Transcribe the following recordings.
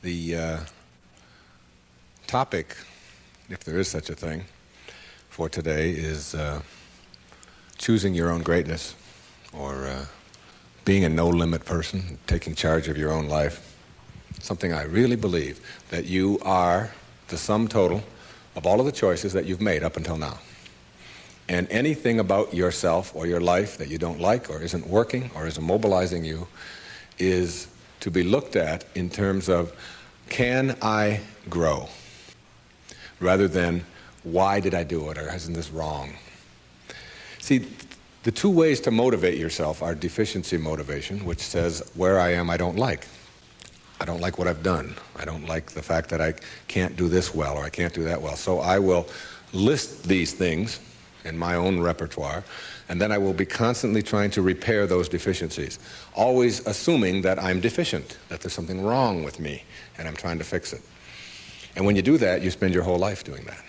The topic, if there is such a thing, for today is choosing your own greatness, or being a no-limit person, taking charge of your own life. Something I really believe, that you are the sum total of all of the choices that you've made up until now. And anything about yourself or your life that you don't like or isn't working or isn't mobilizing you is to be looked at in terms of, can I grow? Rather than, why did I do it, or isn't this wrong? See, the two ways to motivate yourself are deficiency motivation, which says, where I am I don't like. I don't like what I've done. I don't like the fact that I can't do this well or I can't do that well. So I will list these things in my own repertoire, and then I will be constantly trying to repair those deficiencies, always assuming that I'm deficient, that there's something wrong with me, and I'm trying to fix it. And when you do that, you spend your whole life doing that.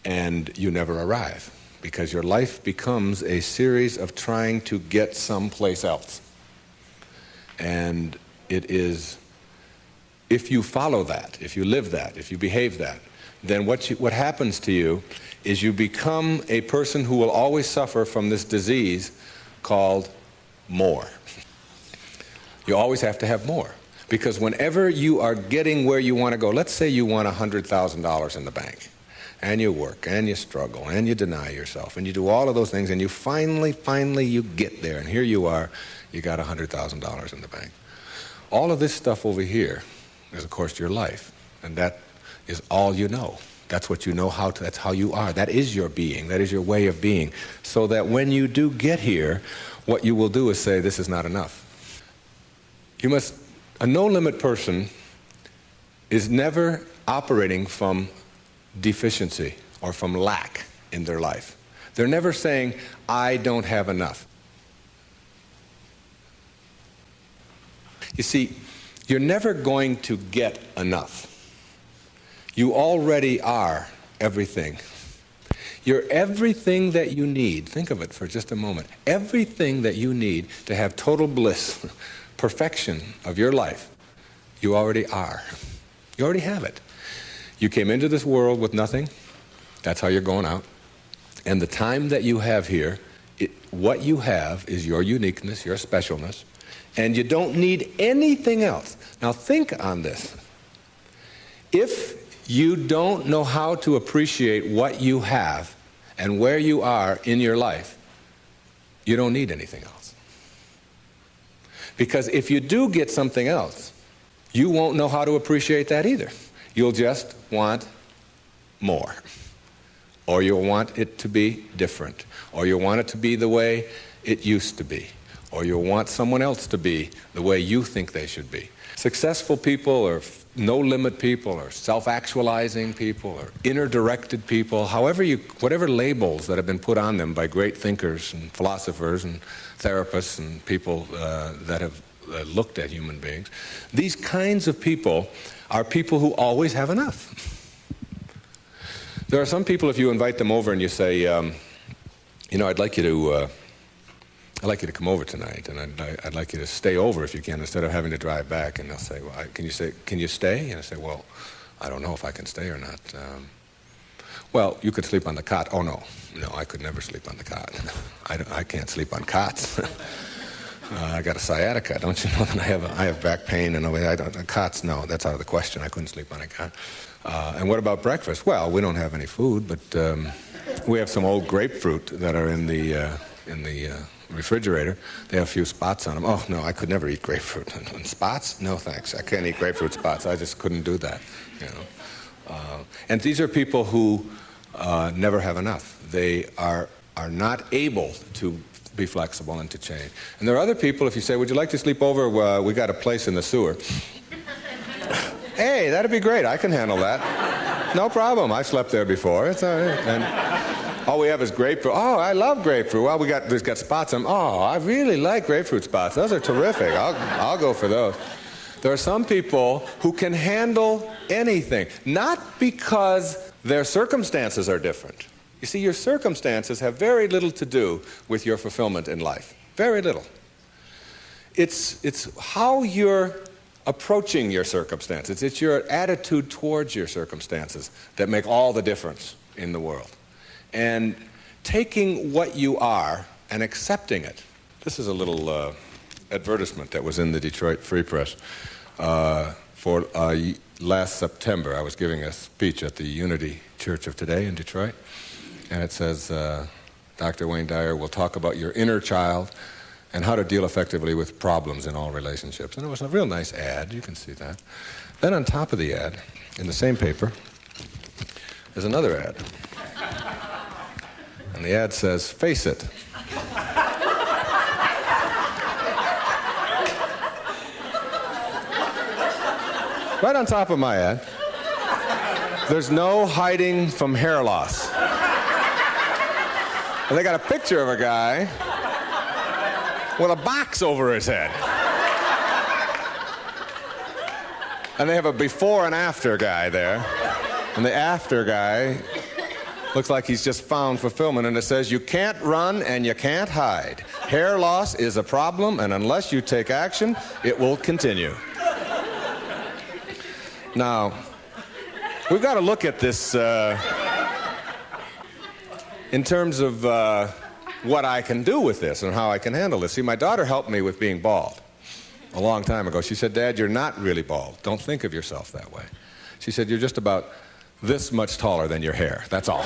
And you never arrive, because your life becomes a series of trying to get someplace else. And it is, if you follow that, if you live that, if you behave that, then what happens to you is you become a person who will always suffer from this disease called more. You always have to have more. Because whenever you are getting where you want to go, let's say you want $100,000 in the bank, and you work, and you struggle, and you deny yourself, and you do all of those things, and you finally you get there, and here you are, you got $100,000 in the bank. All of this stuff over here is, of course, your life, and that is all you know. That's what you know how to, that's how you are. That is your being. That is your way of being. So that when you do get here, what you will do is say, this is not enough. You must, a no-limit person is never operating from deficiency or from lack in their life. They're never saying, I don't have enough. You see, you're never going to get enough. You already are everything. You're everything that you need. Think of it for just a moment. Everything that you need to have total bliss, perfection of your life, you already are. You already have it. You came into this world with nothing. That's how you're going out. And the time that you have here, what you have is your uniqueness, your specialness, and you don't need anything else. Now think on this. If you don't know how to appreciate what you have and where you are in your life, you don't need anything else. Because if you do get something else, you won't know how to appreciate that either. You'll just want more. Or you'll want it to be different. Or you'll want it to be the way it used to be. Or you'll want someone else to be the way you think they should be. Successful people, or no-limit people, or self-actualizing people, or inner-directed people, whatever labels that have been put on them by great thinkers and philosophers and therapists and people that have looked at human beings, these kinds of people are people who always have enough. There are some people, if you invite them over and you say, you know, I'd like you to come over tonight, and I'd like you to stay over if you can, instead of having to drive back. And they'll say, well, can you stay? And I say, well, I don't know if I can stay or not. Well, you could sleep on the cot. Oh, no, I could never sleep on the cot. I can't sleep on cots. I got a sciatica, don't you know that I have back pain and cots, no, that's out of the question. I couldn't sleep on a cot. And what about breakfast? Well, we don't have any food, but we have some old grapefruit that are in the refrigerator. They have a few spots on them. Oh, no, I could never eat grapefruit. And spots? No, thanks. I can't eat grapefruit spots. I just couldn't do that, you know. And these are people who never have enough. They are not able to be flexible and to change. And there are other people, if you say, would you like to sleep over? We got a place in the sewer. Hey, that'd be great. I can handle that. No problem. I've slept there before. It's all right. And all we have is grapefruit. Oh, I love grapefruit. Well, there's got spots on them. Oh, I really like grapefruit spots. Those are terrific. I'll go for those. There are some people who can handle anything, not because their circumstances are different. You see, your circumstances have very little to do with your fulfillment in life. Very little. It's how you're approaching your circumstances. It's your attitude towards your circumstances that make all the difference in the world. And taking what you are and accepting it. This is a little advertisement that was in the Detroit Free Press for last September. I was giving a speech at the Unity Church of Today in Detroit, and it says, Dr. Wayne Dyer will talk about your inner child and how to deal effectively with problems in all relationships. And it was a real nice ad, you can see that. Then on top of the ad, in the same paper, there's another ad. And the ad says, face it. Right on top of my ad, there's no hiding from hair loss. And they got a picture of a guy with a box over his head. And they have a before and after guy there. And the after guy looks like he's just found fulfillment. And it says, you can't run and you can't hide. Hair loss is a problem, and unless you take action, it will continue. Now, we've got to look at this in terms of what I can do with this and how I can handle this. See, my daughter helped me with being bald a long time ago. She said, Dad, you're not really bald. Don't think of yourself that way. She said, you're just about this much taller than your hair. That's all.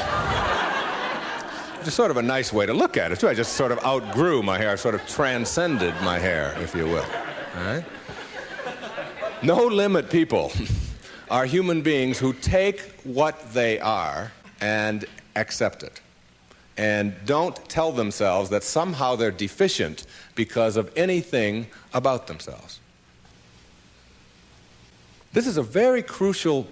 Just sort of a nice way to look at it, too. I just sort of outgrew my hair. I sort of transcended my hair, if you will. All right? No limit people are human beings who take what they are and accept it, and don't tell themselves that somehow they're deficient because of anything about themselves. This is a very crucial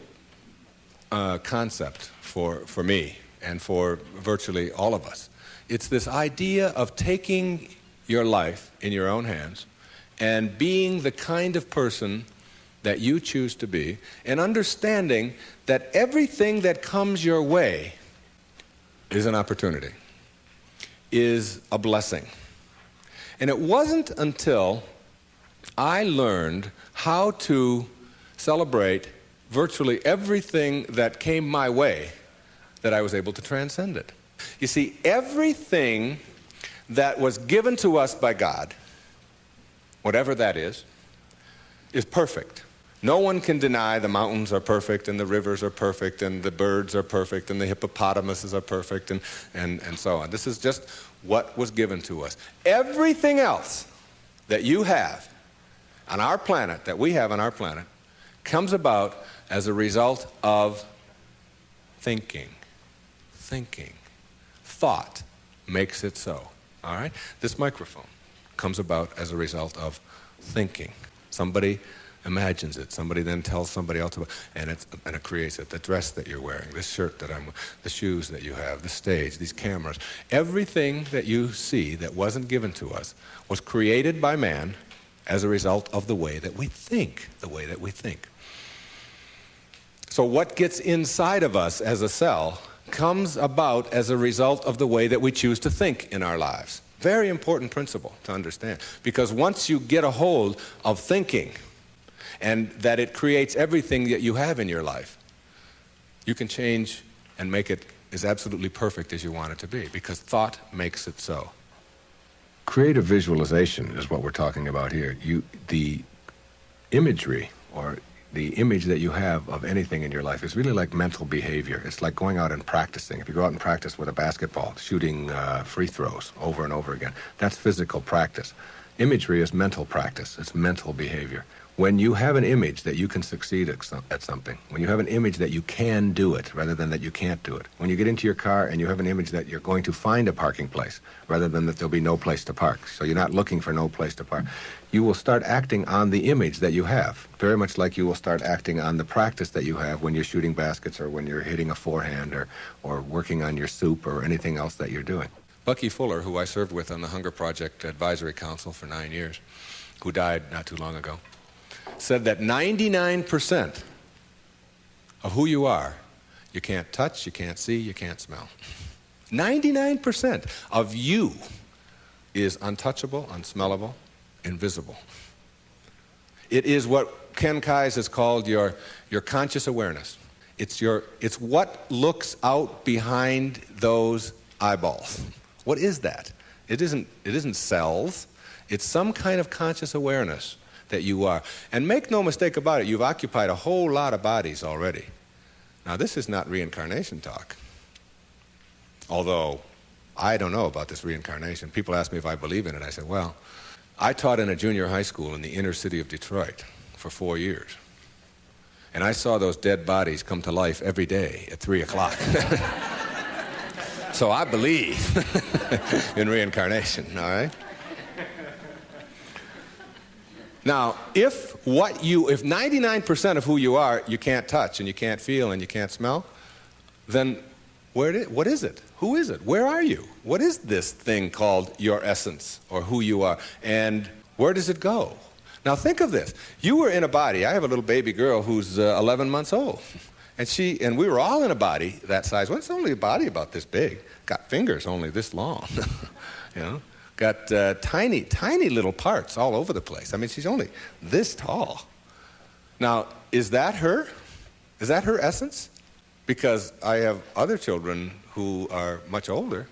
concept for me and for virtually all of us. It's this idea of taking your life in your own hands and being the kind of person that you choose to be, and understanding that everything that comes your way is an opportunity, is a blessing. And it wasn't until I learned how to celebrate virtually everything that came my way that I was able to transcend it. You see, everything that was given to us by God, whatever that is perfect. No one can deny the mountains are perfect, and the rivers are perfect, and the birds are perfect, and the hippopotamuses are perfect, and so on. This is just what was given to us. Everything else that you have on our planet, that we have on our planet, comes about as a result of thinking. Thinking. Thought makes it so. All right? This microphone comes about as a result of thinking. Somebody imagines it. Somebody then tells somebody else about it, and it creates it. The dress that you're wearing, this shirt that I'm wearing, the shoes that you have, the stage, these cameras. Everything that you see that wasn't given to us was created by man as a result of the way that we think, the way that we think. So what gets inside of us as a cell comes about as a result of the way that we choose to think in our lives. Very important principle to understand, because once you get a hold of thinking, and that it creates everything that you have in your life, you can change and make it as absolutely perfect as you want it to be, because thought makes it so. Creative visualization is what we're talking about here. The imagery, or the image that you have of anything in your life, is really like mental behavior. It's like going out and practicing. If you go out and practice with a basketball, shooting free throws over and over again, that's physical practice. Imagery is mental practice. It's mental behavior. When you have an image that you can succeed at something, when you have an image that you can do it rather than that you can't do it, when you get into your car and you have an image that you're going to find a parking place rather than that there'll be no place to park, so you're not looking for no place to park, you will start acting on the image that you have, very much like you will start acting on the practice that you have when you're shooting baskets or when you're hitting a forehand or working on your soup or anything else that you're doing. Bucky Fuller, who I served with on the Hunger Project Advisory Council for 9 years, who died not too long ago, said that 99% of who you are, you can't touch, you can't see, you can't smell. 99% of you is untouchable, unsmellable, invisible. It is what Ken Kai's is called your conscious awareness. It's what looks out behind those eyeballs. What is that? It isn't cells. It's some kind of conscious awareness that you are. And make no mistake about it, you've occupied a whole lot of bodies already. Now, this is not reincarnation talk. Although, I don't know about this reincarnation. People ask me if I believe in it. I said, well, I taught in a junior high school in the inner city of Detroit for 4 years. And I saw those dead bodies come to life every day at 3 o'clock. So I believe in reincarnation, all right? Now, if 99% of who you are you can't touch and you can't feel and you can't smell, then what is it? Who is it? Where are you? What is this thing called your essence or who you are? And where does it go? Now think of this. You were in a body. I have a little baby girl who's 11 months old. And we were all in a body that size. Well, it's only a body about this big. Got fingers only this long. You know? Got tiny, tiny little parts all over the place. I mean, she's only this tall. Now, is that her? Is that her essence? Because I have other children who are much older,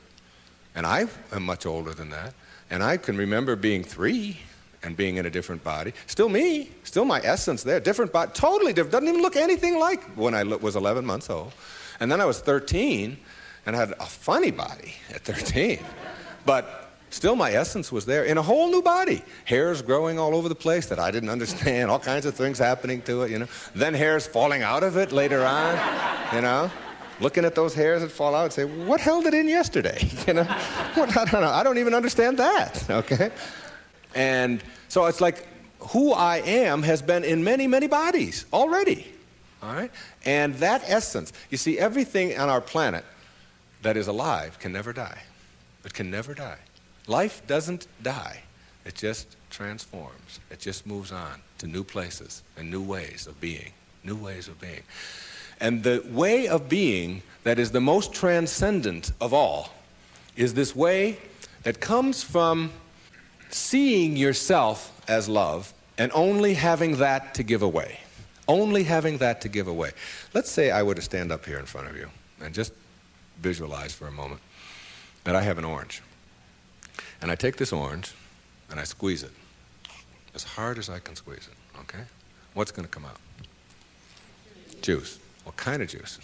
and I am much older than that, and I can remember being 3 and being in a different body. Still me, still my essence there, different body, totally different, doesn't even look anything like when I was 11 months old. And then I was 13 and had a funny body at 13, but still my essence was there in a whole new body. Hairs growing all over the place that I didn't understand, all kinds of things happening to it, you know. Then hairs falling out of it later on, you know. Looking at those hairs that fall out and say, what held it in yesterday? You know, I don't know. I don't even understand that, okay? And so it's like who I am has been in many, many bodies already, all right? And that essence, you see, everything on our planet that is alive can never die. It can never die. Life doesn't die. It just transforms. It just moves on to new places and new ways of being, new ways of being. And the way of being that is the most transcendent of all is this way that comes from seeing yourself as love and only having that to give away. Only having that to give away. Let's say I were to stand up here in front of you and just visualize for a moment that I have an orange. And I take this orange and I squeeze it as hard as I can squeeze it, okay? What's going to come out? Juice. What kind of juice?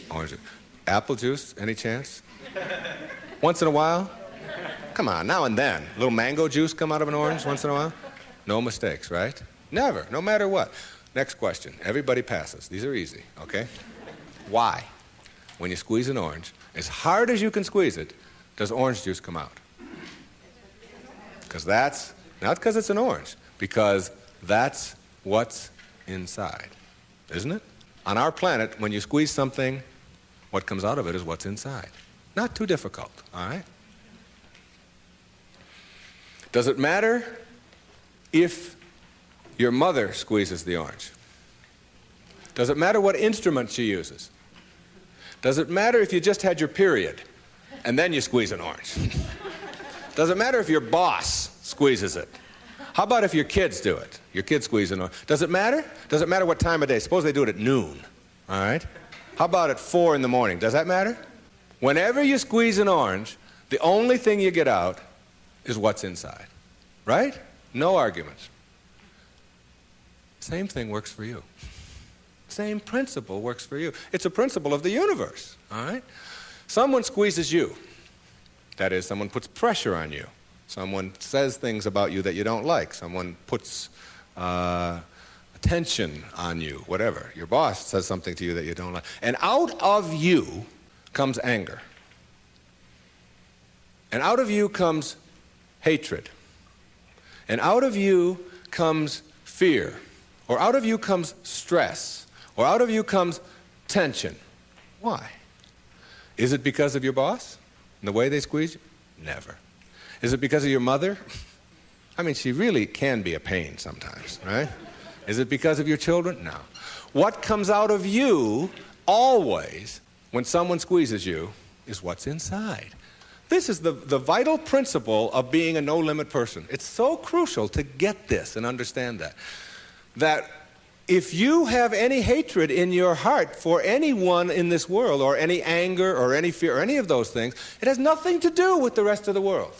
Orange juice. Apple juice, any chance? Once in a while? Come on, now and then. A little mango juice come out of an orange once in a while? No mistakes, right? Never, no matter what. Next question. Everybody passes. These are easy, okay? Why, when you squeeze an orange, as hard as you can squeeze it, does orange juice come out? Because that's, not because it's an orange, because that's what's inside, isn't it? On our planet, when you squeeze something, what comes out of it is what's inside. Not too difficult, all right? Does it matter if your mother squeezes the orange? Does it matter what instrument she uses? Does it matter if you just had your period and then you squeeze an orange? Does it matter if your boss squeezes it? How about if your kids do it? Your kids squeeze an orange. Does it matter? Does it matter what time of day? Suppose they do it at noon, all right? How about at 4 in the morning? Does that matter? Whenever you squeeze an orange, the only thing you get out is what's inside, right? No arguments. Same thing works for you. Same principle works for you. It's a principle of the universe, all right? Someone squeezes you. That is, someone puts pressure on you. Someone says things about you that you don't like. Someone puts attention on you, whatever. Your boss says something to you that you don't like. And out of you comes anger. And out of you comes hatred. And out of you comes fear. Or out of you comes stress. Or out of you comes tension. Why? Is it because of your boss and the way they squeeze you? Never. Is it because of your mother? I mean, she really can be a pain sometimes, right? Is it because of your children? No. What comes out of you always when someone squeezes you is what's inside. This is the vital principle of being a no-limit person. It's so crucial to get this and understand that. that if you have any hatred in your heart for anyone in this world, or any anger or any fear or any of those things, it has nothing to do with the rest of the world.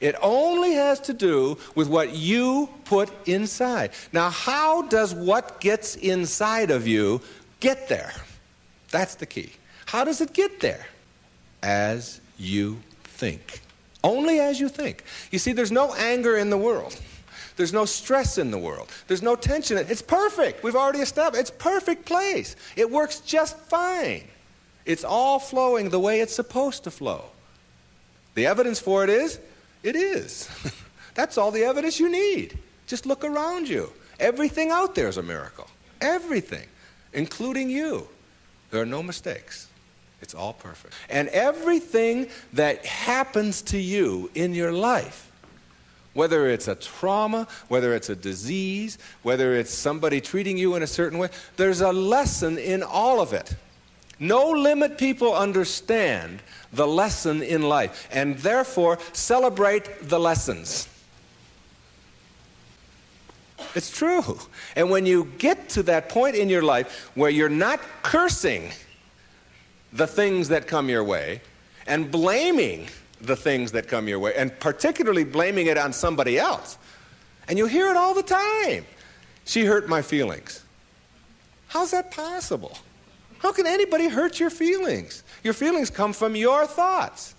It only has to do with what you put inside. Now, how does what gets inside of you get there? That's the key. How does it get there? As you think. Only as you think. You see, there's no anger in the world. There's no stress in the world. There's no tension. It's perfect. We've already established. It's a perfect place. It works just fine. It's all flowing the way it's supposed to flow. The evidence for it is, it is. That's all the evidence you need. Just look around you. Everything out there is a miracle. Everything, including you. There are no mistakes. It's all perfect. And everything that happens to you in your life, whether it's a trauma, whether it's a disease, whether it's somebody treating you in a certain way, there's a lesson in all of it. No limit people understand the lesson in life, and therefore celebrate the lessons. It's true. And when you get to that point in your life where you're not cursing the things that come your way and blaming the things that come your way, and particularly blaming it on somebody else, and you hear it all the time. She hurt my feelings. How's that possible? How can anybody hurt your feelings? Your feelings come from your thoughts.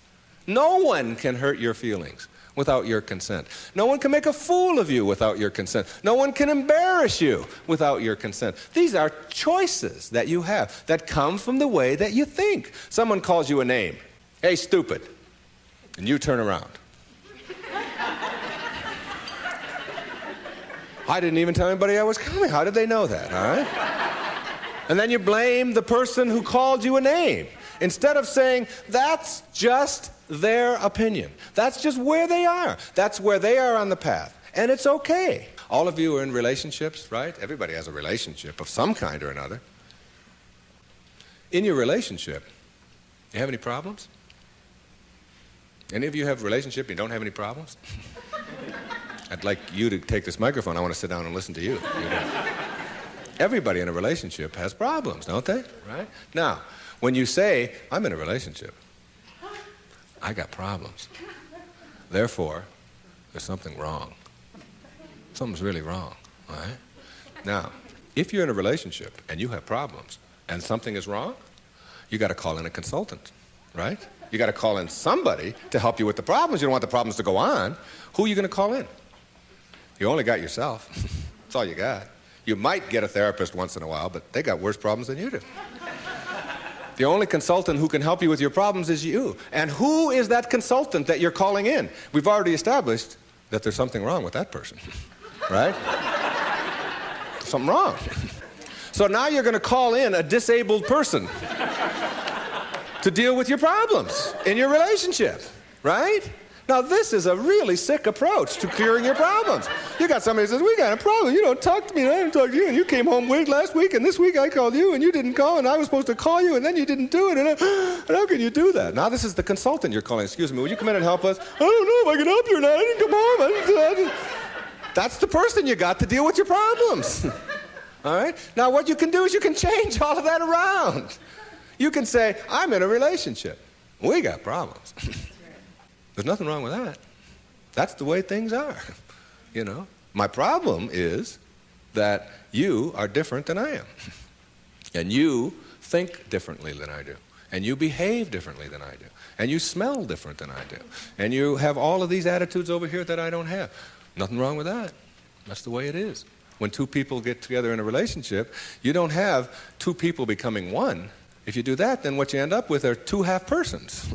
No one can hurt your feelings without your consent. No one can make a fool of you without your consent. No one can embarrass you without your consent. These are choices that you have that come from the way that you think. Someone calls you a name. Hey, stupid. And you turn around. I didn't even tell anybody I was coming. How did they know that, all right? And then you blame the person who called you a name, instead of saying, that's just their opinion. That's just where they are. That's where they are on the path. And it's okay. All of you are in relationships, right? Everybody has a relationship of some kind or another. In your relationship, you have any problems? Any of you have a relationship and you don't have any problems? I'd like you to take this microphone. I want to sit down and listen to you. Everybody in a relationship has problems, don't they? Right? Now, when you say, I'm in a relationship, I got problems. Therefore, there's something wrong. Something's really wrong, all right? Now, if you're in a relationship and you have problems and something is wrong, you got to call in a consultant, right? You got to call in somebody to help you with the problems. You don't want the problems to go on. Who are you going to call in? You only got yourself. That's all you got. You might get a therapist once in a while, but they got worse problems than you do. The only consultant who can help you with your problems is you. And who is that consultant that you're calling in? We've already established that there's something wrong with that person, right? Something wrong. So now you're going to call in a disabled person to deal with your problems in your relationship, right? Now, this is a really sick approach to curing your problems. You got somebody who says, we got a problem. You don't talk to me, and I didn't talk to you, and you came home late last week, and this week I called you, and you didn't call, and I was supposed to call you, and then you didn't do it, and how can you do that? Now, this is the consultant you're calling. Excuse me, would you come in and help us? I don't know if I can help you or not. I didn't come home. That's the person you got to deal with your problems. All right? Now, what you can do is you can change all of that around. You can say, I'm in a relationship. We got problems. There's nothing wrong with that. That's the way things are, you know. My problem is that you are different than I am. And you think differently than I do. And you behave differently than I do. And you smell different than I do. And you have all of these attitudes over here that I don't have. Nothing wrong with that. That's the way it is. When two people get together in a relationship, you don't have two people becoming one. If you do that, then what you end up with are two half persons.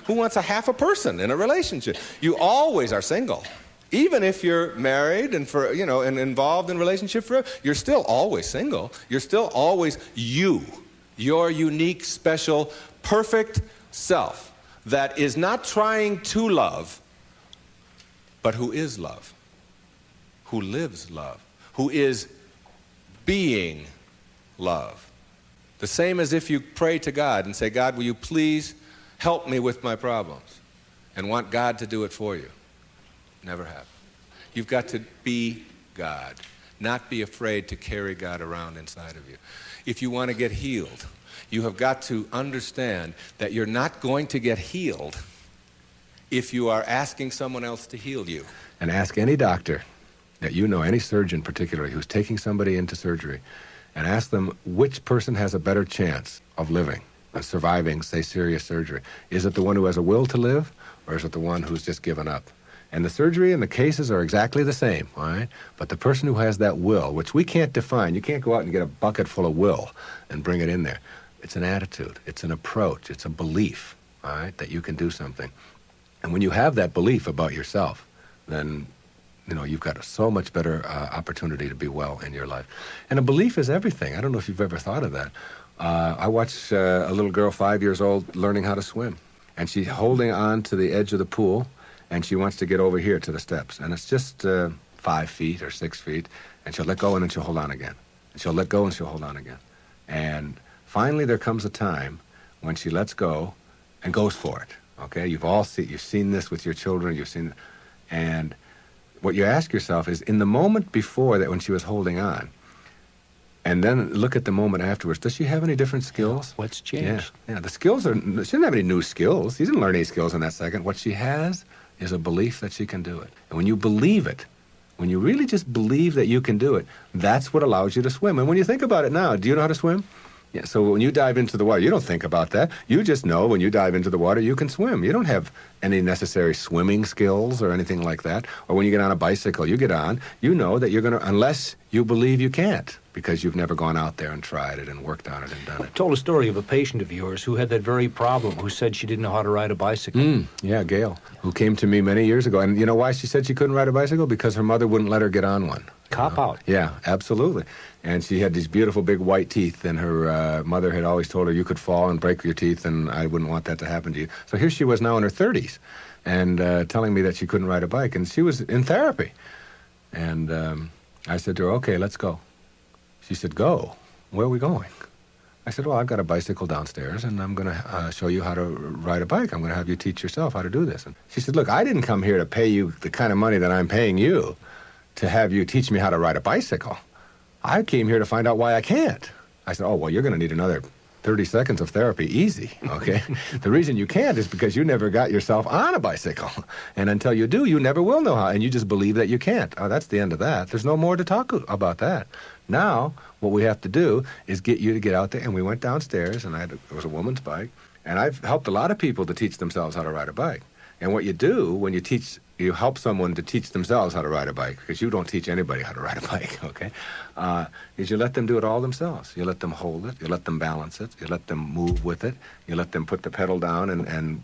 Who wants a half a person in a relationship? You always are single. Even if you're married and and involved in a relationship forever, you're still always single. You're still always you, your unique, special, perfect self that is not trying to love, but who is love, who lives love, who is being love. The same as if you pray to God and say, God, will you please help me with my problems? And want God to do it for you. Never happen. You've got to be God. not be afraid to carry God around inside of you. If you want to get healed, you have got to understand that you're not going to get healed if you are asking someone else to heal you. And ask any doctor that you know, any surgeon particularly, who's taking somebody into surgery, and ask them which person has a better chance of living, of surviving, say, serious surgery. Is it the one who has a will to live, or is it the one who's just given up? And the surgery and the cases are exactly the same, all right? But the person who has that will, which we can't define, you can't go out and get a bucket full of will and bring it in there. It's an attitude, it's an approach, it's a belief, all right, that you can do something. And when you have that belief about yourself, then, you know, you've got a so much better opportunity to be well in your life. And a belief is everything. I don't know if you've ever thought of that. I watched a little girl, 5 years old, learning how to swim. And she's holding on to the edge of the pool, and she wants to get over here to the steps. And it's just 5 feet or 6 feet, and she'll let go, and then she'll hold on again. And she'll let go, and she'll hold on again. And finally there comes a time when she lets go and goes for it. Okay, you've seen this with your children, and what you ask yourself is, in the moment before that when she was holding on, and then look at the moment afterwards, does she have any different skills? What's changed? Yeah, the skills she didn't have any new skills. She didn't learn any skills in that second. What she has is a belief that she can do it. And when you believe it, when you really just believe that you can do it, that's what allows you to swim. And when you think about it now, do you know how to swim? Yeah, so when you dive into the water, you don't think about that. You just know when you dive into the water, you can swim. You don't have any necessary swimming skills or anything like that. Or when you get on a bicycle, you get on, you know that you're going to, unless you believe you can't, because you've never gone out there and tried it and worked on it and done it. Told a story of a patient of yours who had that very problem, who said she didn't know how to ride a bicycle. Yeah, Gail, who came to me many years ago. And you know why she said she couldn't ride a bicycle? Because her mother wouldn't let her get on one. Cop out. Yeah, absolutely. And she had these beautiful big white teeth, and her mother had always told her you could fall and break your teeth, and I wouldn't want that to happen to you. So here she was now in her 30s, and telling me that she couldn't ride a bike, and she was in therapy. And I said to her, okay, let's go. She said, go? Where are we going? I said, well, I've got a bicycle downstairs, and I'm going to show you how to ride a bike. I'm going to have you teach yourself how to do this. And she said, look, I didn't come here to pay you the kind of money that I'm paying you to have you teach me how to ride a bicycle. I came here to find out why I can't. I said, oh, well, you're going to need another 30 seconds of therapy, easy, okay? The reason you can't is because you never got yourself on a bicycle. And until you do, you never will know how, and you just believe that you can't. Oh, that's the end of that. There's no more to talk about that. Now, what we have to do is get you to get out there, and we went downstairs, and it was a woman's bike, and I've helped a lot of people to teach themselves how to ride a bike. And what you do when you help someone to teach themselves how to ride a bike, because you don't teach anybody how to ride a bike, okay, is you let them do it all themselves. You let them hold it, you let them balance it, you let them move with it, you let them put the pedal down and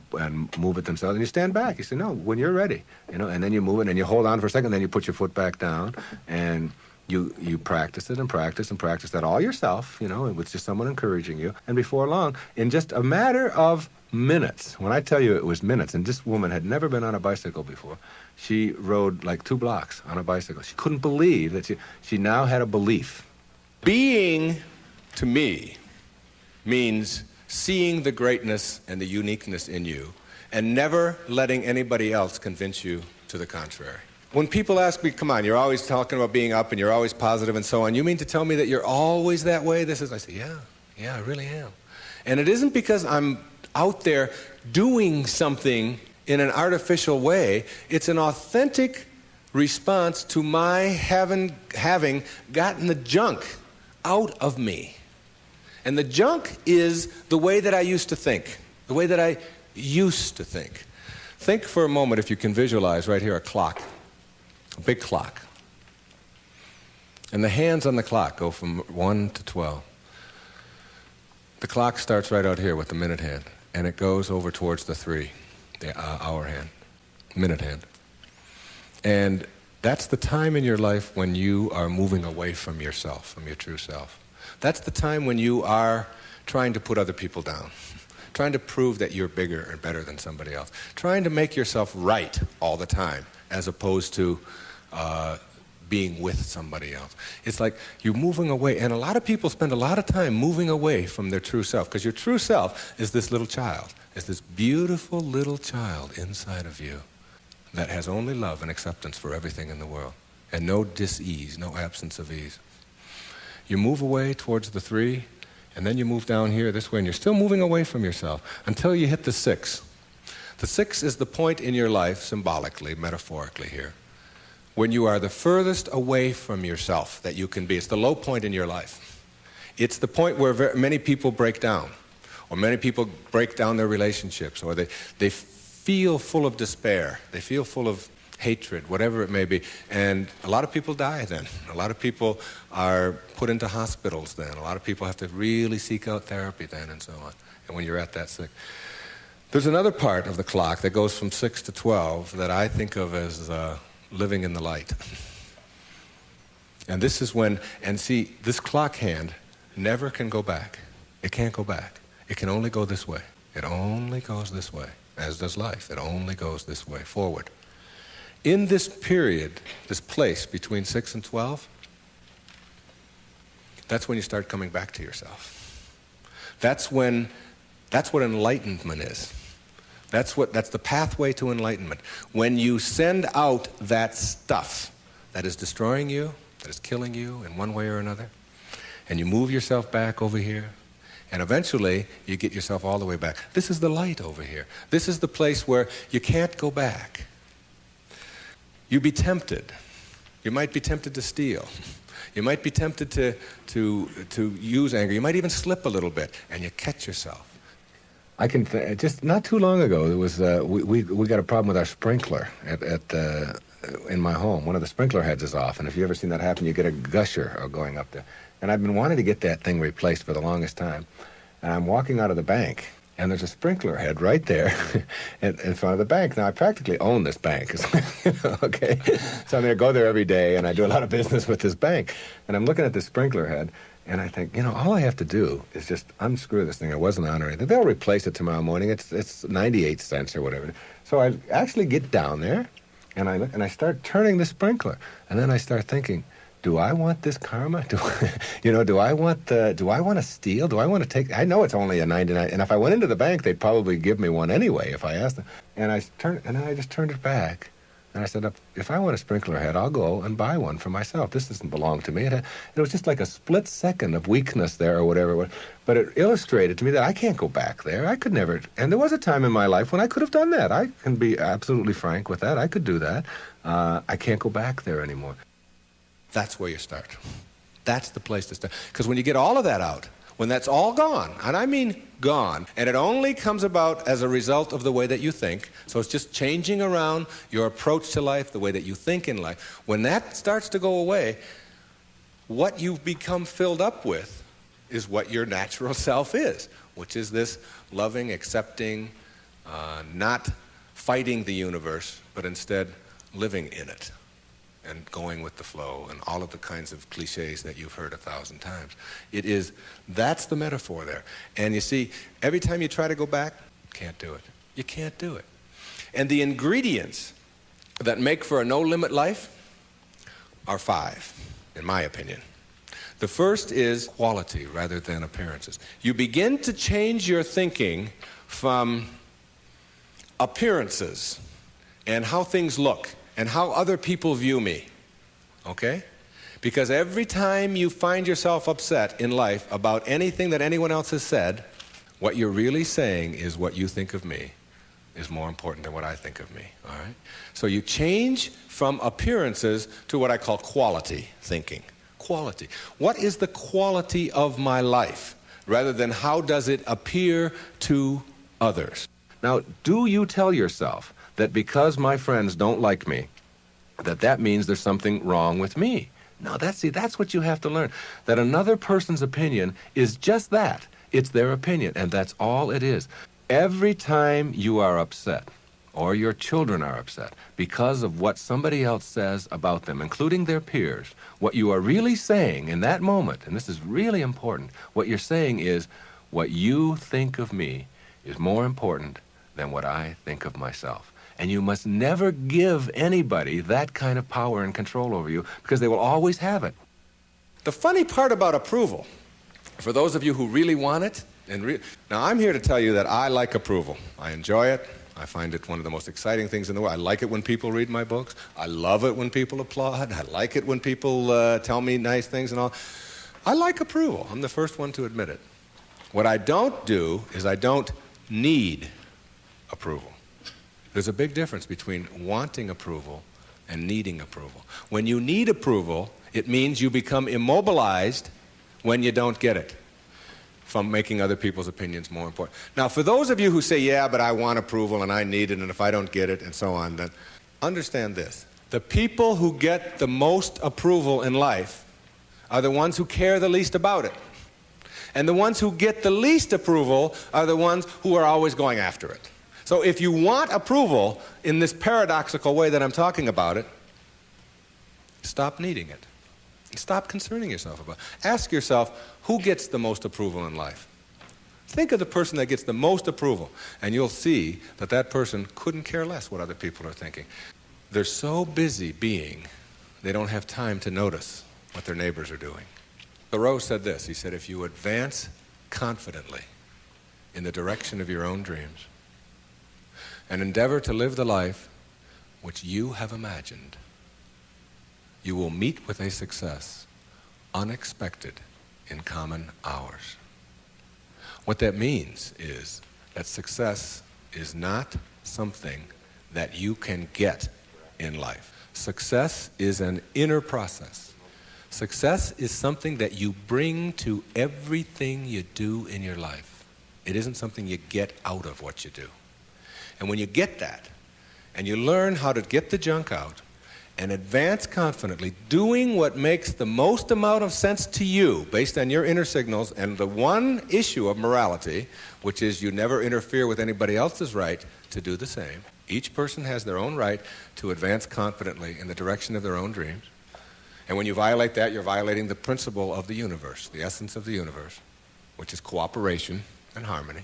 move it themselves, and you stand back. You say, no, when you're ready, you know, and then you move it, and you hold on for a second, then you put your foot back down, and you practice it and practice and practice that all yourself, you know, with just someone encouraging you, and before long, in just a matter of minutes. When I tell you it was minutes, and this woman had never been on a bicycle before. She rode like 2 blocks on a bicycle. She couldn't believe that she now had a belief. Being, to me, means seeing the greatness and the uniqueness in you and never letting anybody else convince you to the contrary. When people ask me, come on, you're always talking about being up and you're always positive and so on, you mean to tell me that you're always that way? I say, yeah, I really am. And it isn't because I'm out there doing something in an artificial way. It's an authentic response to my having gotten the junk out of me. And the junk is the way that I used to think, the way that I used to think. Think for a moment, if you can visualize right here, a clock, a big clock. And the hands on the clock go from 1 to 12. The clock starts right out here with the minute hand, and it goes over towards the 3, the hour hand, minute hand. And that's the time in your life when you are moving away from yourself, from your true self. That's the time when you are trying to put other people down, trying to prove that you're bigger and better than somebody else, trying to make yourself right all the time, as opposed to being with somebody else. It's like you're moving away, and a lot of people spend a lot of time moving away from their true self, because your true self is this little child, is this beautiful little child inside of you that has only love and acceptance for everything in the world. and no dis-ease, no absence of ease. You move away towards the 3, and then you move down here this way, and you're still moving away from yourself until you hit the 6. The 6 is the point in your life, symbolically, metaphorically here, when you are the furthest away from yourself that you can be. It's the low point in your life. It's the point where many people break down, or many people break down their relationships, or they feel full of despair, they feel full of hatred, whatever it may be. And a lot of people die then. A lot of people are put into hospitals then. A lot of people have to really seek out therapy then, and so on. And when you're at that 6. There's another part of the clock that goes from 6 to 12 that I think of as living in the light. And this is when, and see, this clock hand never can go back. It can't go back. It can only go this way. It only goes this way, as does life. It only goes this way, forward. In this period, this place between 6 and 12, that's when you start coming back to yourself. That's what enlightenment is. That's the pathway to enlightenment. When you send out that stuff that is destroying you, that is killing you in one way or another, and you move yourself back over here, and eventually you get yourself all the way back. This is the light over here. This is the place where you can't go back. You'd be tempted. You might be tempted to steal. You might be tempted to use anger. You might even slip a little bit, and you catch yourself. I can just not too long ago there was we got a problem with our sprinkler in my home. One of the sprinkler heads is off, and if you ever seen that happen, you get a gusher going up there. And I've been wanting to get that thing replaced for the longest time. And I'm walking out of the bank, and there's a sprinkler head right there in front of the bank. Now I practically own this bank, okay. So I go there every day, and I do a lot of business with this bank. And I'm looking at this sprinkler head. And I think, all I have to do is just unscrew this thing. It wasn't on or anything. They'll replace it tomorrow morning. It's 98 cents or whatever. So I actually get down there, and I look, and I start turning the sprinkler. And then I start thinking, do I want this karma? Do I want to steal? Do I want to take? I know it's only a 99. And if I went into the bank, they'd probably give me one anyway if I asked them. And then I just turned it back. And I said, if I want a sprinkler head, I'll go and buy one for myself. This doesn't belong to me. It was just like a split second of weakness there or whatever it was. But it illustrated to me that I can't go back there. I could never. And there was a time in my life when I could have done that. I can be absolutely frank with that. I could do that. I can't go back there anymore. That's where you start. That's the place to start. Because when you get all of that out, when that's all gone, and I mean gone, and it only comes about as a result of the way that you think, so it's just changing around your approach to life, the way that you think in life. When that starts to go away, what you've become filled up with is what your natural self is, which is this loving, accepting, not fighting the universe, but instead living in it and going with the flow and all of the kinds of cliches that you've heard 1,000 times. That's the metaphor there. And you see, every time you try to go back, can't do it. You can't do it. And the ingredients that make for a no-limit life are 5, in my opinion. The first is quality rather than appearances. You begin to change your thinking from appearances and how things look and how other people view me, okay? Because every time you find yourself upset in life about anything that anyone else has said, what you're really saying is what you think of me is more important than what I think of me, all right? So you change from appearances to what I call quality thinking. Quality. What is the quality of my life, rather than how does it appear to others? Now, do you tell yourself that because my friends don't like me, that means there's something wrong with me? No, that's what you have to learn. That another person's opinion is just that. It's their opinion, and that's all it is. Every time you are upset, or your children are upset, because of what somebody else says about them, including their peers, what you are really saying in that moment, and this is really important, what you're saying is, what you think of me is more important than what I think of myself. And you must never give anybody that kind of power and control over you, because they will always have it. The funny part about approval, for those of you who really want it, now I'm here to tell you that I like approval. I enjoy it. I find it one of the most exciting things in the world. I like it when people read my books. I love it when people applaud. I like it when people tell me nice things and all. I like approval. I'm the first one to admit it. What I don't do is I don't need approval. There's a big difference between wanting approval and needing approval. When you need approval, it means you become immobilized when you don't get it, from making other people's opinions more important. Now, for those of you who say, yeah, but I want approval and I need it, and if I don't get it, and so on, then understand this. The people who get the most approval in life are the ones who care the least about it. And the ones who get the least approval are the ones who are always going after it. So if you want approval in this paradoxical way that I'm talking about it, stop needing it. Stop concerning yourself about it. Ask yourself, who gets the most approval in life? Think of the person that gets the most approval, and you'll see that that person couldn't care less what other people are thinking. They're so busy being, they don't have time to notice what their neighbors are doing. Thoreau said this. He said, if you advance confidently in the direction of your own dreams and endeavor to live the life which you have imagined, you will meet with a success unexpected in common hours. What that means is that success is not something that you can get in life. Success is an inner process. Success is something that you bring to everything you do in your life. It isn't something you get out of what you do. And when you get that, and you learn how to get the junk out, and advance confidently, doing what makes the most amount of sense to you based on your inner signals and the one issue of morality, which is you never interfere with anybody else's right to do the same. Each person has their own right to advance confidently in the direction of their own dreams. And when you violate that, you're violating the principle of the universe, the essence of the universe, which is cooperation and harmony.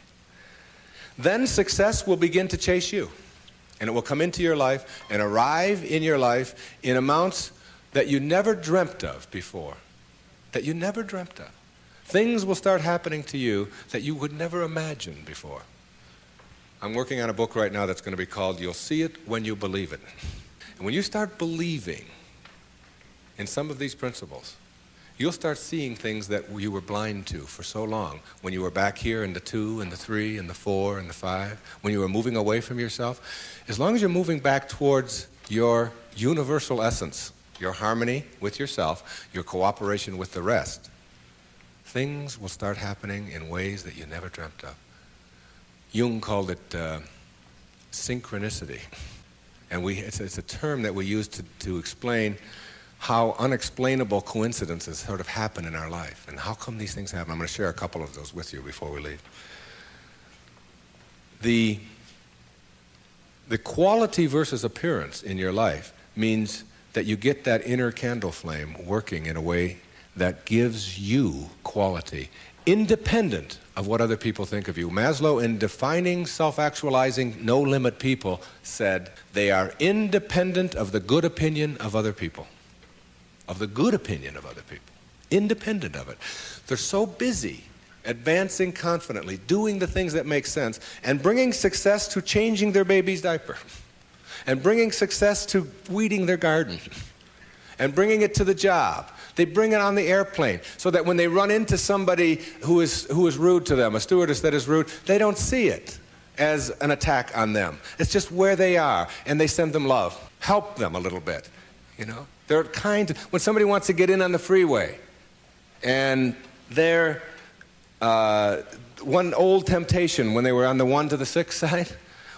Then success will begin to chase you. And it will come into your life and arrive in your life in amounts that you never dreamt of before. That you never dreamt of. Things will start happening to you that you would never imagine before. I'm working on a book right now that's going to be called You'll See It When You Believe It. And when you start believing in some of these principles, you'll start seeing things that you were blind to for so long. When you were back here in the 2 and the 3 and the 4 and the 5, when you were moving away from yourself, as long as you're moving back towards your universal essence, your harmony with yourself, your cooperation with the rest, things will start happening in ways that you never dreamt of. Jung called it synchronicity. And it's a term that we use to explain how unexplainable coincidences sort of happen in our life. And how come these things happen? I'm going to share a couple of those with you before we leave. The quality versus appearance in your life means that you get that inner candle flame working in a way that gives you quality, independent of what other people think of you. Maslow, in defining self-actualizing, no-limit people, said they are independent of the good opinion of other people. Of the good opinion of other people. Independent of it. They're so busy advancing confidently, doing the things that make sense, and bringing success to changing their baby's diaper, and bringing success to weeding their garden, and bringing it to the job. They bring it on the airplane so that when they run into somebody who is rude to them, a stewardess that is rude, they don't see it as an attack on them. It's just where they are, and they send them love. Help them a little bit, you know? They're kind. When somebody wants to get in on the freeway, and they're one old temptation when they were on the 1 to the 6 side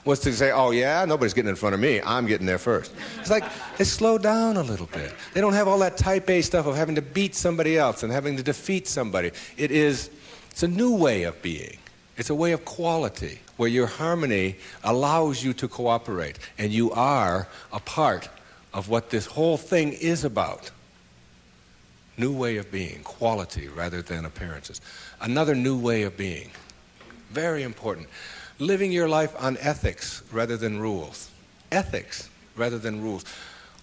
was to say, oh yeah, nobody's getting in front of me, I'm getting there first. It's like, they slow down a little bit. They don't have all that type A stuff of having to beat somebody else and having to defeat somebody. It's a new way of being. It's a way of quality, where your harmony allows you to cooperate, and you are a part of what this whole thing is about. New way of being, quality rather than appearances. Another new way of being, very important. Living your life on ethics rather than rules. Ethics rather than rules.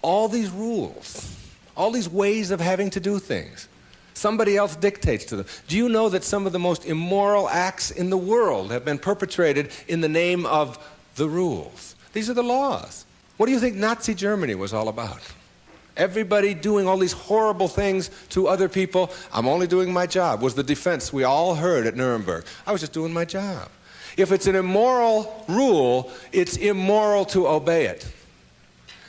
All these rules, all these ways of having to do things, somebody else dictates to them. Do you know that some of the most immoral acts in the world have been perpetrated in the name of the rules. These are the laws. What do you think Nazi Germany was all about? Everybody doing all these horrible things to other people. I'm only doing my job, was the defense we all heard at Nuremberg. I was just doing my job. If it's an immoral rule, it's immoral to obey it.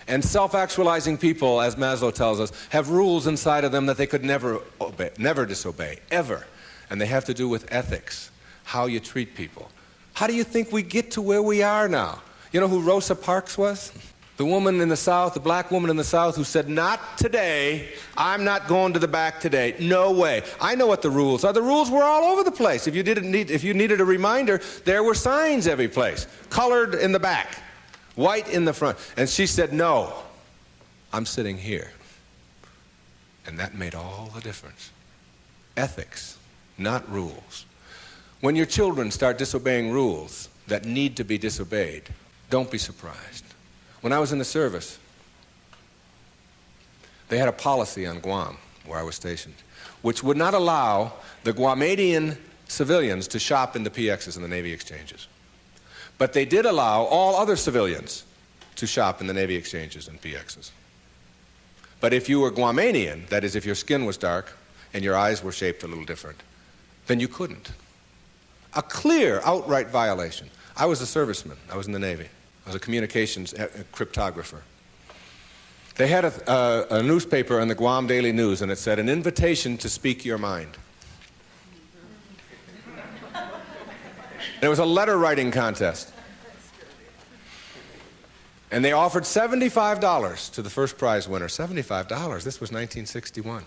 And self-actualizing people, as Maslow tells us, have rules inside of them that they could never obey, never disobey, ever. And they have to do with ethics, how you treat people. How do you think we get to where we are now? You know who Rosa Parks was? The woman in the South, the black woman in the South who said, not today, I'm not going to the back today, no way. I know what the rules are. The rules were all over the place. If you needed a reminder, there were signs every place, colored in the back, white in the front. And she said, no, I'm sitting here. And that made all the difference. Ethics, not rules. When your children start disobeying rules that need to be disobeyed, don't be surprised. When I was in the service, they had a policy on Guam, where I was stationed, which would not allow the Guamanian civilians to shop in the PXs and the Navy exchanges. But they did allow all other civilians to shop in the Navy exchanges and PXs. But if you were Guamanian, that is, if your skin was dark and your eyes were shaped a little different, then you couldn't. A clear, outright violation. I was a serviceman. I was in the Navy. I was a communications cryptographer. They had a newspaper in the Guam Daily News, and it said, an invitation to speak your mind. There was a letter writing contest. And they offered $75 to the first prize winner. $75, this was 1961.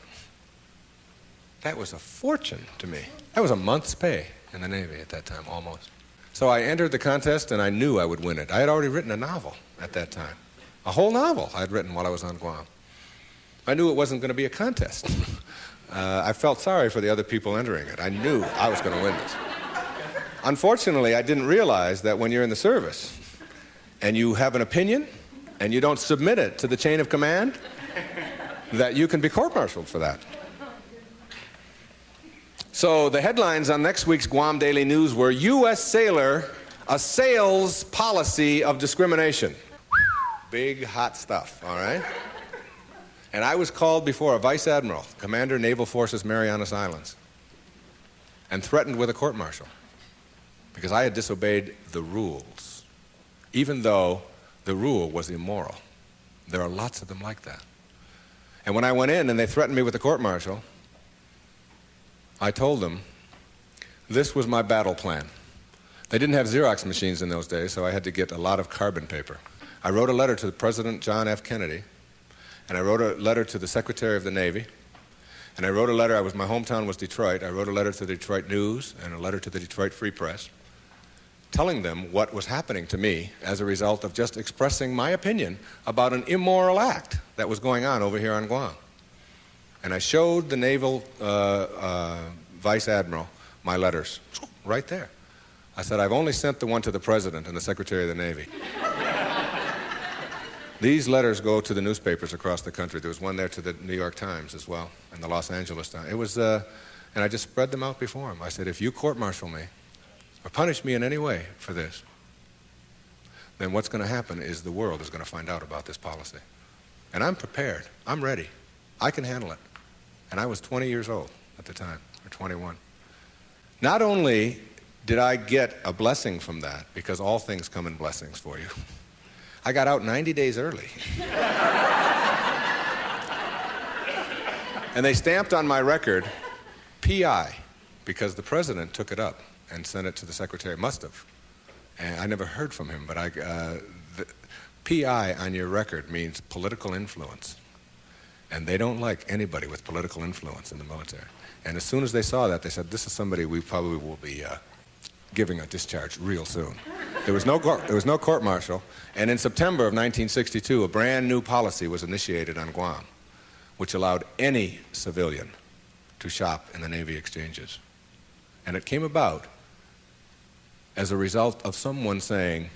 That was a fortune to me. That was a month's pay in the Navy at that time, almost. So I entered the contest, and I knew I would win it. I had already written a novel at that time. A whole novel I had written while I was on Guam. I knew it wasn't going to be a contest. I felt sorry for the other people entering it. I knew I was going to win this. Unfortunately, I didn't realize that when you're in the service, and you have an opinion, and you don't submit it to the chain of command, that you can be court-martialed for that. So the headlines on next week's Guam Daily News were, U.S. sailor assails policy of discrimination. Big, hot stuff, all right? And I was called before a vice admiral, commander, Naval Forces, Marianas Islands, and threatened with a court-martial because I had disobeyed the rules, even though the rule was immoral. There are lots of them like that. And when I went in and they threatened me with a court-martial, I told them this was my battle plan. They didn't have Xerox machines in those days, so I had to get a lot of carbon paper. I wrote a letter to President John F. Kennedy, and I wrote a letter to the Secretary of the Navy, and I wrote a letter, my hometown was Detroit, I wrote a letter to the Detroit News and a letter to the Detroit Free Press, telling them what was happening to me as a result of just expressing my opinion about an immoral act that was going on over here on Guam. And I showed the naval vice admiral my letters, right there. I said, I've only sent the one to the president and the secretary of the Navy. These letters go to the newspapers across the country. There was one there to the New York Times as well, and the Los Angeles Times. It was, and I just spread them out before him. I said, if you court-martial me or punish me in any way for this, then what's going to happen is the world is going to find out about this policy. And I'm prepared. I'm ready. I can handle it. And I was 20 years old at the time, or 21. Not only did I get a blessing from that, because all things come in blessings for you, I got out 90 days early. And they stamped on my record, P.I., because the president took it up and sent it to the secretary. Must have. And I never heard from him, but the P.I. on your record means political influence. And they don't like anybody with political influence in the military. And as soon as they saw that, they said, this is somebody we probably will be giving a discharge real soon. There was no court-martial, and in September of 1962, a brand new policy was initiated on Guam, which allowed any civilian to shop in the Navy exchanges. And it came about as a result of someone saying,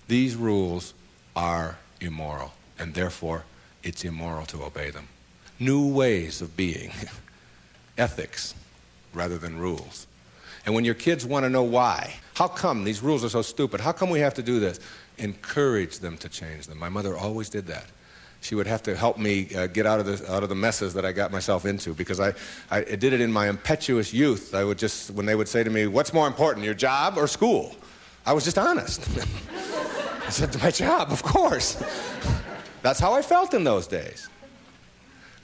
these rules are immoral, and therefore it's immoral to obey them. New ways of being, ethics rather than rules. And when your kids want to know why, how come these rules are so stupid? How come we have to do this? Encourage them to change them. My mother always did that. She would have to help me get out of the messes that I got myself into, because I did it in my impetuous youth. I would just, when they would say to me, what's more important, your job or school? I was just honest. I said, my job, of course. That's how I felt in those days.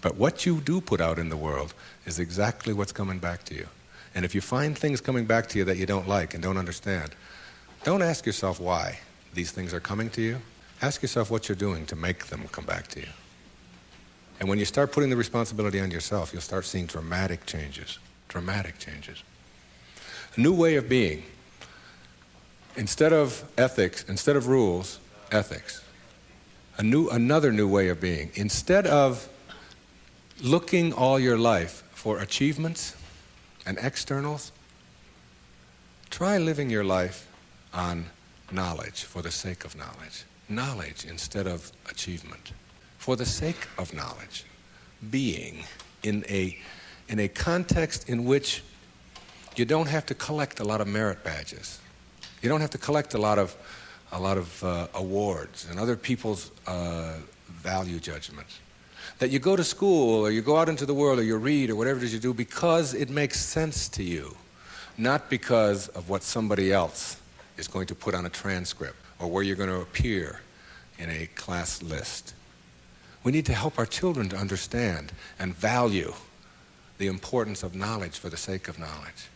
But what you do put out in the world is exactly what's coming back to you. And if you find things coming back to you that you don't like and don't understand, don't ask yourself why these things are coming to you. Ask yourself what you're doing to make them come back to you. And when you start putting the responsibility on yourself, you'll start seeing dramatic changes. Dramatic changes. A new way of being. Instead of ethics, instead of rules, ethics. Another new way of being. Instead of looking all your life for achievements and externals, try living your life on knowledge for the sake of knowledge. Knowledge instead of achievement. For the sake of knowledge. Being in a context in which you don't have to collect a lot of merit badges. You don't have to collect a lot of awards and other people's value judgments. That you go to school or you go out into the world or you read or whatever it is you do because it makes sense to you, not because of what somebody else is going to put on a transcript or where you're going to appear in a class list. We need to help our children to understand and value the importance of knowledge for the sake of knowledge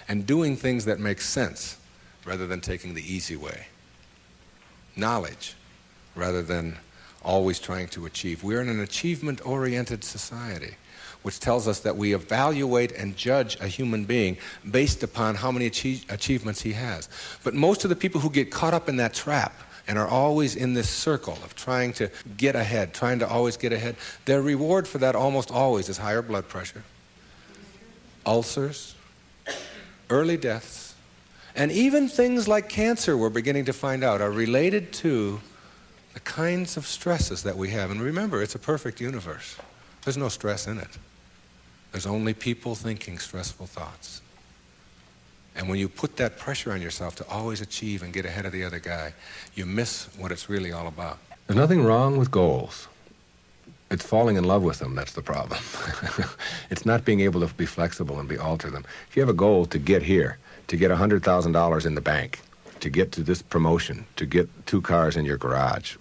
and doing things that make sense rather than taking the easy way. Knowledge rather than always trying to achieve. We're in an achievement-oriented society, which tells us that we evaluate and judge a human being based upon how many achievements he has. But most of the people who get caught up in that trap and are always in this circle of trying to get ahead, trying to always get ahead, their reward for that almost always is higher blood pressure, ulcers, early deaths, and even things like cancer, we're beginning to find out, are related to the kinds of stresses that we have. And remember, it's a perfect universe. There's no stress in it. There's only people thinking stressful thoughts. And when you put that pressure on yourself to always achieve and get ahead of the other guy, you miss what it's really all about. There's nothing wrong with goals. It's falling in love with them that's the problem. It's not being able to be flexible and alter them. If you have a goal to get here, to get $100,000 in the bank, to get to this promotion, to get 2 cars in your garage,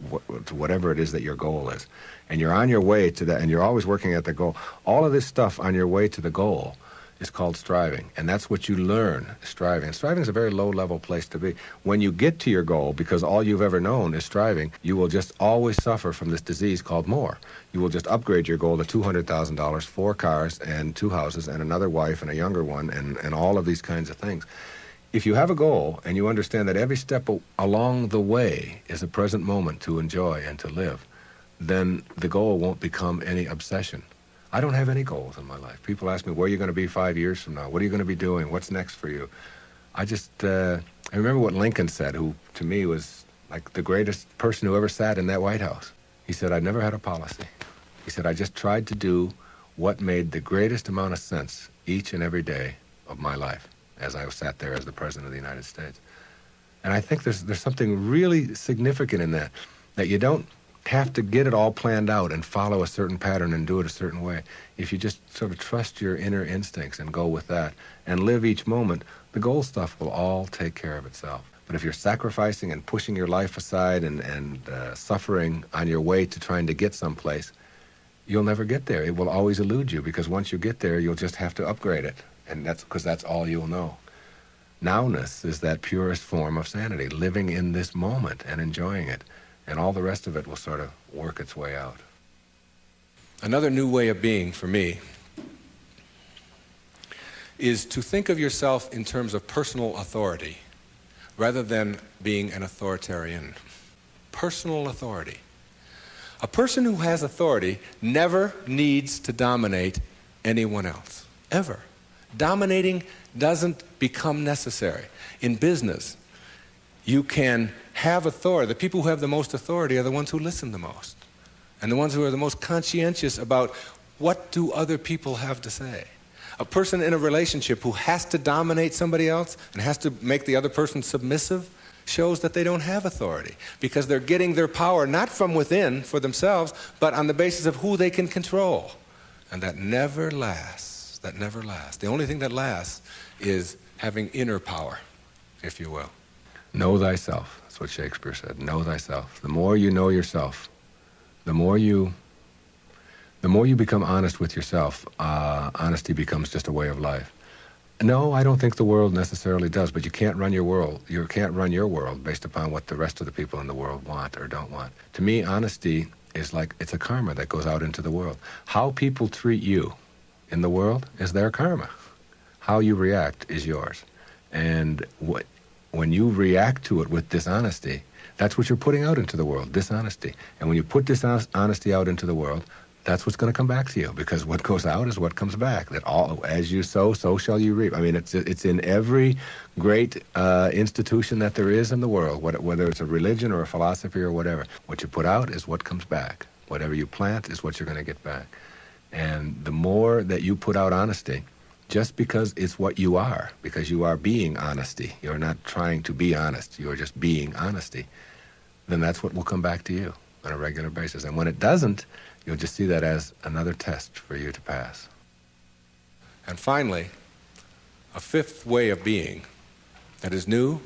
to whatever it is that your goal is, and you're on your way to that, and you're always working at the goal, all of this stuff on your way to the goal is called striving, and that's what you learn, striving. And striving is a very low-level place to be. When you get to your goal, because all you've ever known is striving, you will just always suffer from this disease called more. You will just upgrade your goal to $200,000, 4 cars and 2 houses and another wife and a younger one and all of these kinds of things. If you have a goal and you understand that every step along the way is a present moment to enjoy and to live, then the goal won't become any obsession. I don't have any goals in my life. People ask me, where are you going to be 5 years from now? What are you going to be doing? What's next for you? I remember what Lincoln said, who to me was like the greatest person who ever sat in that White House. He said, I never had a policy. He said, I just tried to do what made the greatest amount of sense each and every day of my life as I sat there as the President of the United States. And I think there's something really significant in that you don't have to get it all planned out and follow a certain pattern and do it a certain way. If you just sort of trust your inner instincts and go with that and live each moment, the goal stuff will all take care of itself. But if you're sacrificing and pushing your life aside and suffering on your way to trying to get someplace, you'll never get there. It will always elude you, because once you get there, you'll just have to upgrade it. And that's because that's all you'll know. Nowness is that purest form of sanity, living in this moment and enjoying it. And all the rest of it will sort of work its way out. Another new way of being for me is to think of yourself in terms of personal authority rather than being an authoritarian. Personal authority. A person who has authority never needs to dominate anyone else, ever. Dominating doesn't become necessary. In business, you can have authority. The people who have the most authority are the ones who listen the most, and the ones who are the most conscientious about what do other people have to say. A person in a relationship who has to dominate somebody else and has to make the other person submissive shows that they don't have authority, because they're getting their power not from within for themselves, but on the basis of who they can control. And that never lasts. That never lasts. The only thing that lasts is having inner power, if you will. Know thyself. That's what Shakespeare said. Know thyself. The more you know yourself, the more you become honest with yourself, honesty becomes just a way of life. No, I don't think the world necessarily does, but you can't run your world. You can't run your world based upon what the rest of the people in the world want or don't want. To me, honesty is like, it's a karma that goes out into the world. How people treat you in the world is their karma. How you react is yours. And when you react to it with dishonesty, that's what you're putting out into the world, dishonesty. And when you put dishonesty out into the world, that's what's going to come back to you, because what goes out is what comes back. That all, as you sow, so shall you reap. I mean, it's in every great institution that there is in the world, whether it's a religion or a philosophy or whatever. What you put out is what comes back. Whatever you plant is what you're going to get back. And the more that you put out honesty, just because it's what you are, because you are being honesty, you're not trying to be honest, you're just being honesty, then that's what will come back to you on a regular basis. And when it doesn't, you'll just see that as another test for you to pass. And finally, a fifth way of being that is new,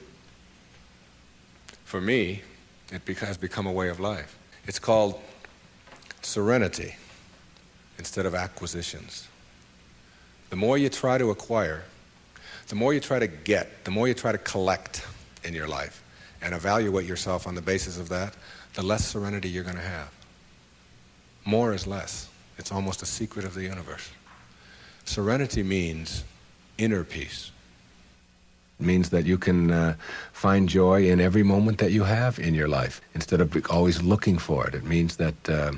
for me, it has become a way of life. It's called serenity instead of acquisitions. The more you try to acquire, the more you try to get, the more you try to collect in your life and evaluate yourself on the basis of that, the less serenity you're going to have. More is less. It's almost a secret of the universe. Serenity means inner peace. It means that you can find joy in every moment that you have in your life instead of always looking for it. It means that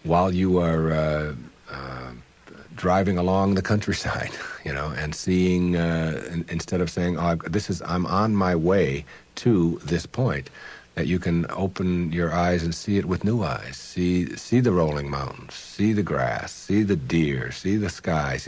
while you are driving along the countryside, and seeing, instead of saying, oh, I'm on my way to this point, that you can open your eyes and see it with new eyes. See the rolling mountains, see the grass, see the deer, see the sky.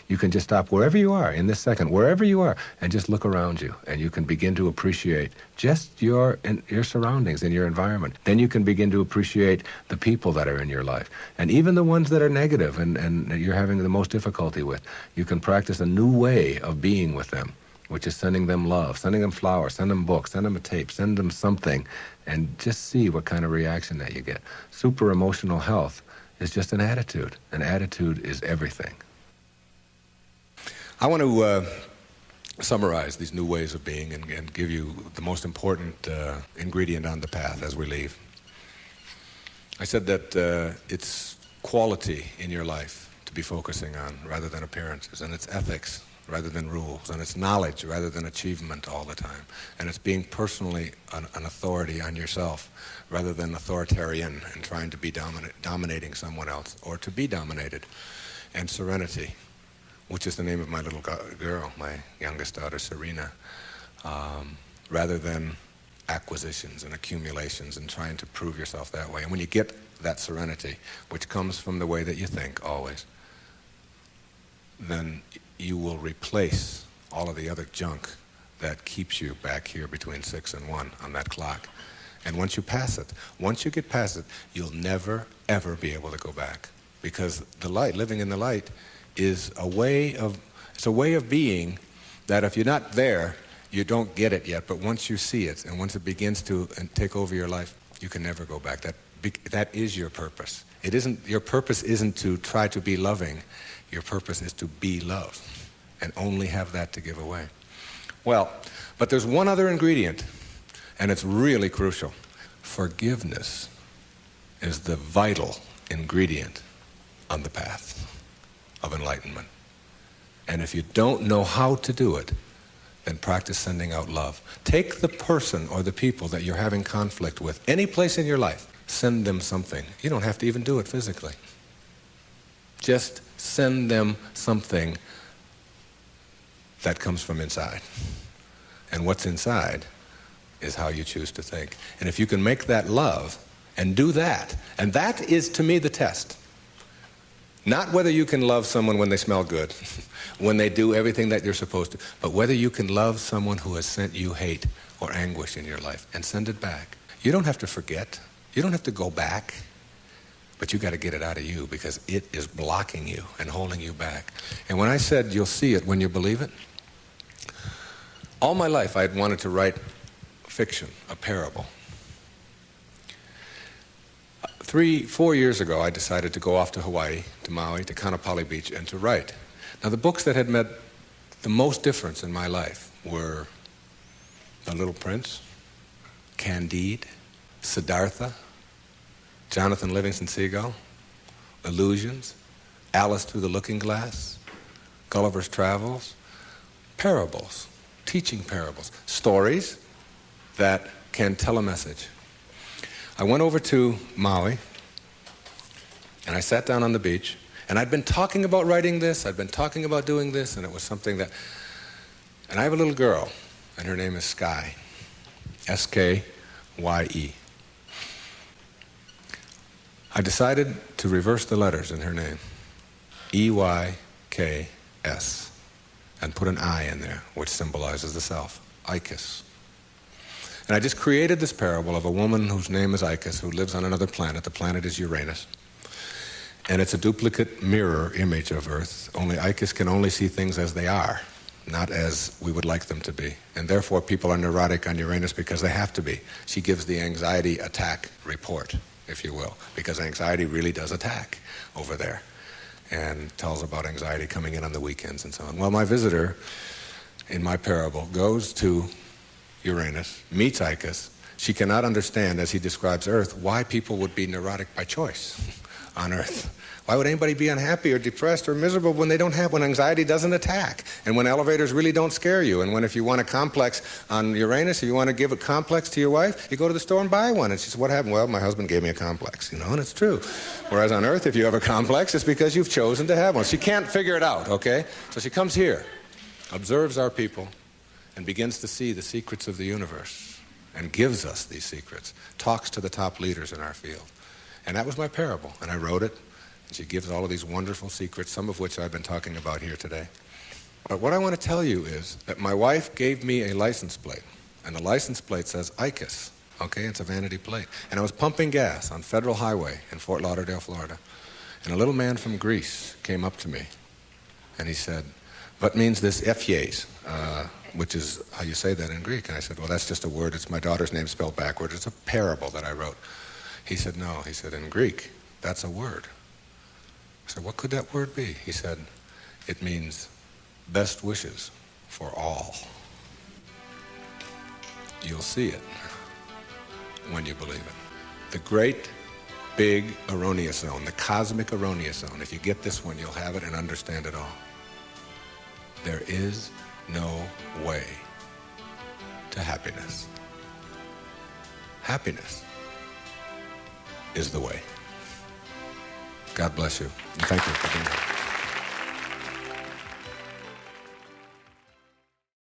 You can just stop wherever you are in this second, wherever you are, and just look around you, and you can begin to appreciate just your surroundings and your environment. Then you can begin to appreciate the people that are in your life, and even the ones that are negative and you're having the most difficulty with. You can practice a new way of being with them, which is sending them love, sending them flowers, send them books, send them a tape, send them something, and just see what kind of reaction that you get. Super emotional health is just an attitude. An attitude is everything. I want to summarize these new ways of being and give you the most important ingredient on the path as we leave. I said that it's quality in your life to be focusing on rather than appearances, and it's ethics rather than rules, and it's knowledge rather than achievement all the time, and it's being personally an authority on yourself rather than authoritarian and trying to be dominating someone else or to be dominated, and serenity, which is the name of my little girl, my youngest daughter, Serena, rather than acquisitions and accumulations and trying to prove yourself that way. And when you get that serenity, which comes from the way that you think always, then you will replace all of the other junk that keeps you back here between 6 and 1 on that clock. And once you get past it, you'll never, ever be able to go back. Because the light, living in the light, is a way of being that if you're not there, you don't get it yet. But once you see it, and once it begins to take over your life, you can never go back. That is your purpose. Your purpose isn't to try to be loving. Your purpose is to be love and only have that to give away. Well, but there's one other ingredient, and it's really crucial. Forgiveness is the vital ingredient on the path of enlightenment. And if you don't know how to do it, then practice sending out love. Take the person or the people that you're having conflict with, any place in your life, send them something. You don't have to even do it physically. Just send them something that comes from inside. And what's inside is how you choose to think. And if you can make that love and do that, and that is to me the test. Not whether you can love someone when they smell good, when they do everything that you're supposed to, but whether you can love someone who has sent you hate or anguish in your life and send it back. You don't have to forget. You don't have to go back. But you got to get it out of you because it is blocking you and holding you back. And when I said you'll see it when you believe it, all my life I had wanted to write fiction, a parable. 3-4 years ago, I decided to go off to Hawaii, to Maui, to Kaanapali Beach, and to write. Now, the books that had made the most difference in my life were The Little Prince, Candide, Siddhartha, Jonathan Livingston Seagull, Illusions, Alice Through the Looking Glass, Gulliver's Travels, parables, teaching parables, stories that can tell a message. I went over to Maui, and I sat down on the beach, and I'd been talking about writing this, I'd been talking about doing this, and it was something that... And I have a little girl, and her name is Sky, S-K-Y-E. I decided to reverse the letters in her name, E-Y-K-S, and put an I in there, which symbolizes the self, Icus. And I just created this parable of a woman whose name is Icus, who lives on another planet. The planet is Uranus. And it's a duplicate mirror image of Earth, only Icus can only see things as they are, not as we would like them to be. And therefore, people are neurotic on Uranus because they have to be. She gives the anxiety attack report, if you will, because anxiety really does attack over there, and tells about anxiety coming in on the weekends and so on. Well, my visitor in my parable goes to Uranus, meets Icus. She cannot understand, as he describes Earth, why people would be neurotic by choice on Earth. Why would anybody be unhappy or depressed or miserable when anxiety doesn't attack, and when elevators really don't scare you, and when if you want a complex on Uranus, if you want to give a complex to your wife, you go to the store and buy one. And she says, what happened? Well, my husband gave me a complex, and it's true. Whereas on Earth, if you have a complex, it's because you've chosen to have one. She can't figure it out, okay? So she comes here, observes our people, and begins to see the secrets of the universe, and gives us these secrets, talks to the top leaders in our field. And that was my parable, and I wrote it, and she gives all of these wonderful secrets, some of which I've been talking about here today. But what I want to tell you is that my wife gave me a license plate, and the license plate says Icus, okay? It's a vanity plate. And I was pumping gas on Federal Highway in Fort Lauderdale, Florida, and a little man from Greece came up to me, and he said, what means this Ephies? Which is how you say that in Greek. And I said, well, that's just a word. It's my daughter's name spelled backwards. It's a parable that I wrote. He said, no. He said, in Greek, that's a word. I said, what could that word be? He said, it means best wishes for all. You'll see it when you believe it. The great, big erroneous zone, the cosmic erroneous zone. If you get this one, you'll have it and understand it all. There is no way to happiness. Happiness is the way. God bless you, and thank you for being here.